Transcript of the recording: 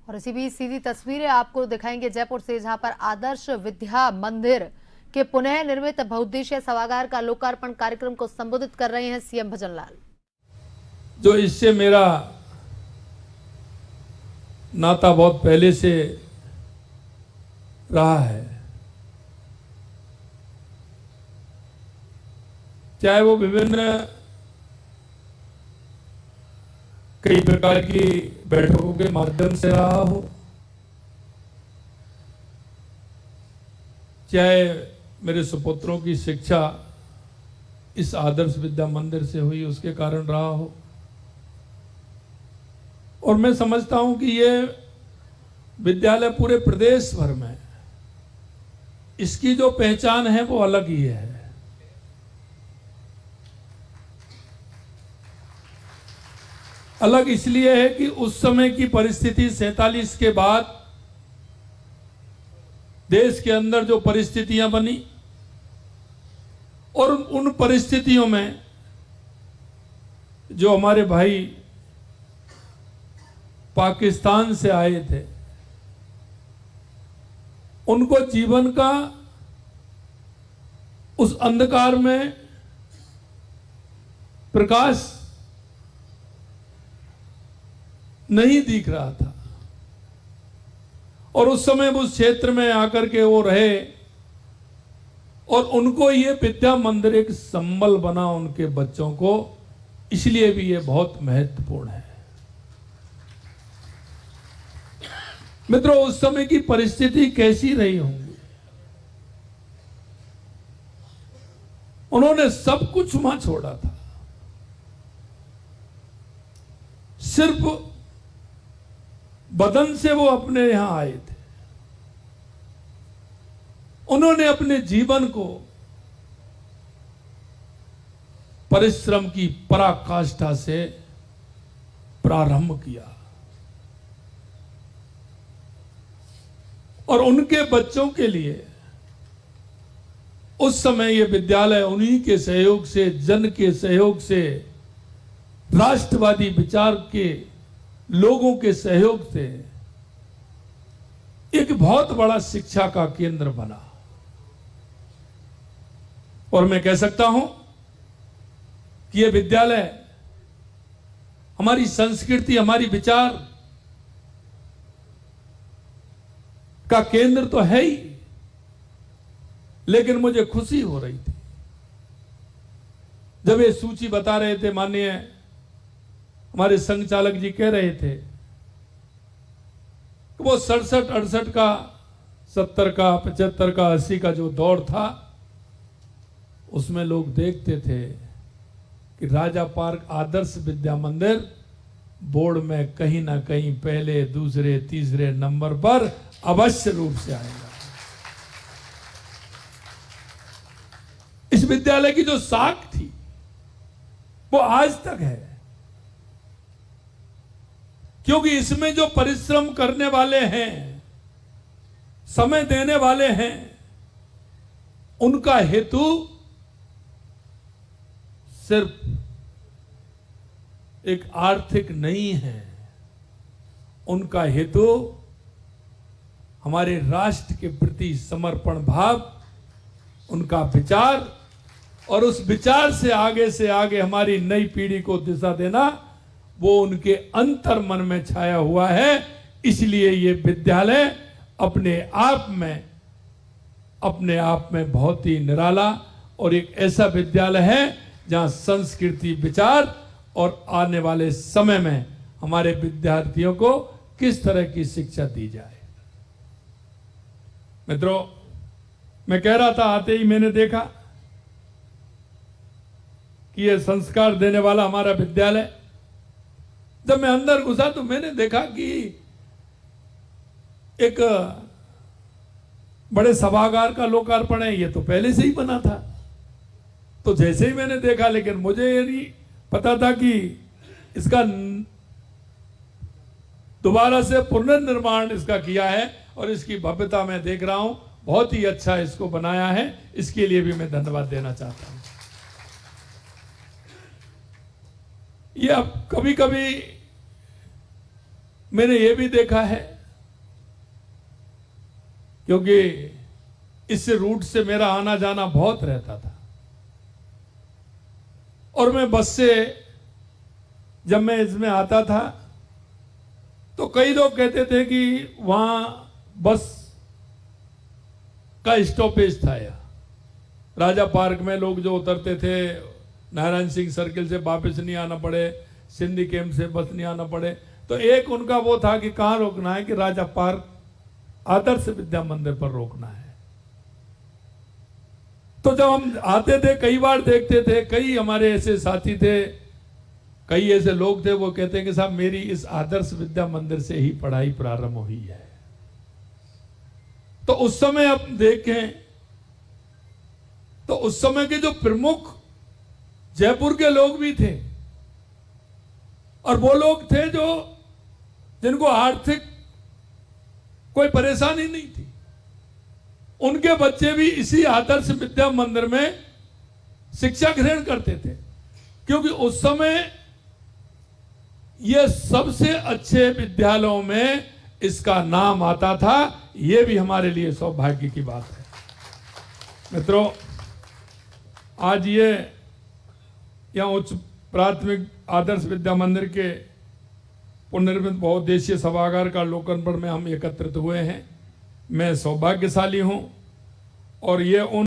और इसी बीच सीधी तस्वीरें आपको दिखाएंगे जयपुर से, जहां पर आदर्श विद्या मंदिर के पुनः निर्मित बहुउद्देशीय सभागार का लोकार्पण कार्यक्रम को संबोधित कर रहे हैं सीएम भजनलाल। जो इससे मेरा नाता बहुत पहले से रहा है, चाहे वो विभिन्न कई प्रकार की बैठकों के माध्यम से रहा हो, चाहे मेरे सुपुत्रों की शिक्षा इस आदर्श विद्या मंदिर से हुई उसके कारण रहा हो, और मैं समझता हूं कि ये विद्यालय पूरे प्रदेश भर में इसकी जो पहचान है वो अलग ही है। अलग इसलिए है कि उस समय की परिस्थिति 47 के बाद देश के अंदर जो परिस्थितियां बनी, और उन परिस्थितियों में जो हमारे भाई पाकिस्तान से आए थे, उनको जीवन का उस अंधकार में प्रकाश नहीं दिख रहा था, और उस समय उस क्षेत्र में आकर के वो रहे, और उनको ये विद्या मंदिर एक संबल बना उनके बच्चों को, इसलिए भी ये बहुत महत्वपूर्ण है। मित्रों, उस समय की परिस्थिति कैसी रही होंगी? उन्होंने सब कुछ वहां छोड़ा था, सिर्फ बदन से वो अपने यहां आए थे। उन्होंने अपने जीवन को परिश्रम की पराकाष्ठा से प्रारंभ किया, और उनके बच्चों के लिए उस समय ये विद्यालय उन्हीं के सहयोग से, जन के सहयोग से, राष्ट्रवादी विचार के लोगों के सहयोग से एक बहुत बड़ा शिक्षा का केंद्र बना। और मैं कह सकता हूं कि यह विद्यालय हमारी संस्कृति, हमारी विचार का केंद्र तो है ही, लेकिन मुझे खुशी हो रही थी जब ये सूची बता रहे थे, माननीय हमारे संघ चालक जी कह रहे थे कि वो 67, 68 का, 70 का, 75 का, 80 का जो दौर था, उसमें लोग देखते थे कि राजा पार्क आदर्श विद्या मंदिर बोर्ड में कहीं ना कहीं पहले, दूसरे, तीसरे नंबर पर अवश्य रूप से आएगा। इस विद्यालय की जो साख थी वो आज तक है, क्योंकि इसमें जो परिश्रम करने वाले हैं, समय देने वाले हैं, उनका हेतु सिर्फ एक आर्थिक नहीं है, उनका हेतु हमारे राष्ट्र के प्रति समर्पण भाव, उनका विचार, और उस विचार से आगे हमारी नई पीढ़ी को दिशा देना, वो उनके अंतर मन में छाया हुआ है। इसलिए ये विद्यालय अपने आप में बहुत ही निराला और एक ऐसा विद्यालय है जहां संस्कृति, विचार और आने वाले समय में हमारे विद्यार्थियों को किस तरह की शिक्षा दी जाए। मित्रों, मैं कह रहा था, आते ही मैंने देखा कि यह संस्कार देने वाला हमारा विद्यालय, जब मैं अंदर घुसा तो मैंने देखा कि एक बड़े सभागार का लोकार्पण है। ये तो पहले से ही बना था, तो जैसे ही मैंने देखा, लेकिन मुझे ये नहीं पता था कि इसका दोबारा से पुनर्निर्माण इसका किया है, और इसकी भव्यता मैं देख रहा हूं, बहुत ही अच्छा इसको बनाया है। इसके लिए भी मैं धन्यवाद देना चाहता हूं। ये अब कभी कभी मैंने ये भी देखा है क्योंकि इस रूट से मेरा आना जाना बहुत रहता था। और मैं बस से जब मैं इसमें आता था तो कई लोग कहते थे कि वहां बस का स्टॉपेज था। या राजा पार्क में लोग जो उतरते थे, नारायण सिंह सर्किल से वापस नहीं आना पड़े, सिंधी कैंप से बस नहीं आना पड़े, तो एक उनका वो था कि कहां रोकना है, कि राजा पार्क आदर्श विद्या मंदिर पर रोकना है। तो जब हम आते थे कई बार देखते थे, कई हमारे ऐसे साथी थे, कई ऐसे लोग थे, वो कहते हैं कि साहब मेरी इस आदर्श विद्या मंदिर से ही पढ़ाई प्रारंभ हुई है। तो उस समय आप देखें तो उस समय के जो प्रमुख जयपुर के लोग भी थे, और वो लोग थे जो जिनको आर्थिक कोई परेशानी नहीं थी, उनके बच्चे भी इसी आदर्श विद्या मंदिर में शिक्षा ग्रहण करते थे, क्योंकि उस समय ये सबसे अच्छे विद्यालयों में इसका नाम आता था। ये भी हमारे लिए सौभाग्य की बात है। मित्रों, आज ये यहाँ उच्च प्राथमिक आदर्श विद्या मंदिर के पुनर्निर्मित बहुउद्देशीय सभागार का लोकार्पण में हम एकत्रित हुए हैं। मैं सौभाग्यशाली हूं, और ये उन